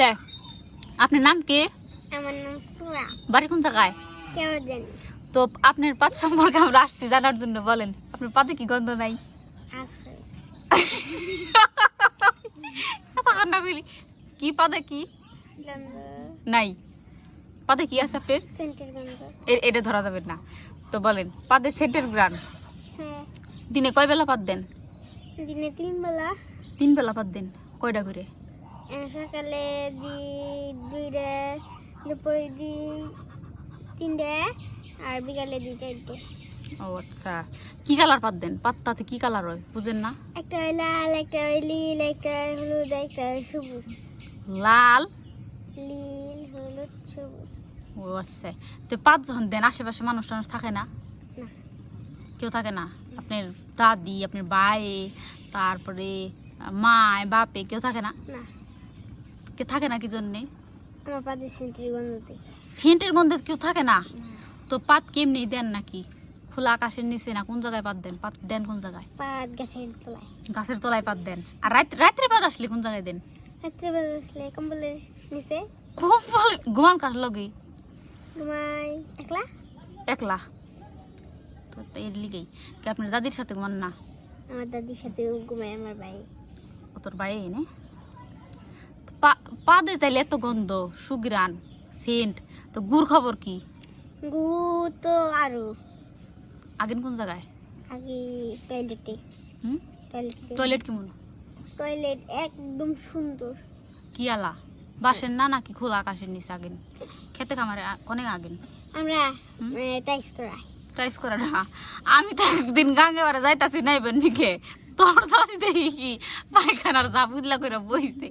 আচ্ছা, আপনার নাম কি? আমার নাম সুরা। বাড়ি কোন জায়গায়? কেউ জানি তো আপনার পাত সম্পর্কে আমরা আসছি জানার জন্য। বলেন, আপনার পাতে কি গন্ধ নাই? আছে কথা কান্না কইলি। কি পাতে কি গন্ধ, নাই? পাতে কি আছে আপনার? সেন্টের গন্ধ। এটা ধরা যাবে না। তো বলেন, পাতে সেন্টের গ্রান। হ্যাঁ, দিনে কয় বেলা পাত দেন? দিনে 3 বেলা। 3 বেলা পাত দেন। কয়টা করে? সকালে দি 2টা, দুপুরে দি 3টে, আর বিকালে দি 4টে। ও আচ্ছা, কি কালার পাত দেন? পাত্তাতে কি কালার হয় বুঝেন না? একটা হয় লাল, একটা হয় নীল, একটা হয় হলুদ, একটা হয় সবুজ। লাল, নীল, হলুদ, সবুজ। ও আচ্ছা। তো পাত যখন দেন আশেপাশে মানুষ টানুষ থাকে না? না, কেউ থাকে না? আপনার দাদি, আপনার ভাই, তারপরে মায় বাপে কেউ থাকে না? না, কেউ থাকে না কি জন্যে? আমার পাতে সেন্টের গন্ধ দেখি। সেন্টের গন্ধে কেউ থাকে না? তো পাত কেমনি দেন নাকি? খোলা আকাশের নিচে না কোন জায়গায় পাত দেন? পাত দেন কোন জায়গায়? পাত গাছের তলায়। গাছের তলায় পাত দেন। আর রাত্রে পাত আসলে কোন জায়গায় দেন? রাত্রে বেলা আসলে কম্বলের নিচে। ঘুমান কার লগে? ঘুমাই একলা। একলা? তো এর লিগেই কি আপনার দাদির সাথে ঘুমান না? আমার দাদির সাথে ঘুমাই আমার ভাই। ও তোর ভাই এনে পা দিয়ে তাইলে এত গন্ধ, সুগ্রান, সেন্ট, তো গুড় খবর কি? গু তো আরো আগেন কোন জায়গায়? আগে টয়লেটে। হুম, টয়লেটে টয়লেট কেমন? টয়লেট একদম সুন্দর। কি আলা বাসের না নাকি খোলা আকাশের নিচে আগেন? খেতে খামারে অনেক আগেন আমরা টাইস করাই। ট্রাইস করে না। আমি তো একদিন গাঙ্গে বারে যাইতাছি নাইবেন নিকে, তোর দাদি দেখি কি পায়খানার জাবুদলা করে বইছে,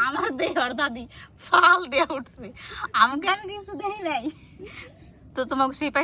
আমার দেহর দাদি ফাল দিয়ে উঠছে, আমাকে আমি কিছু দেখি নাই। তো তোমাকে সেই পায়খানা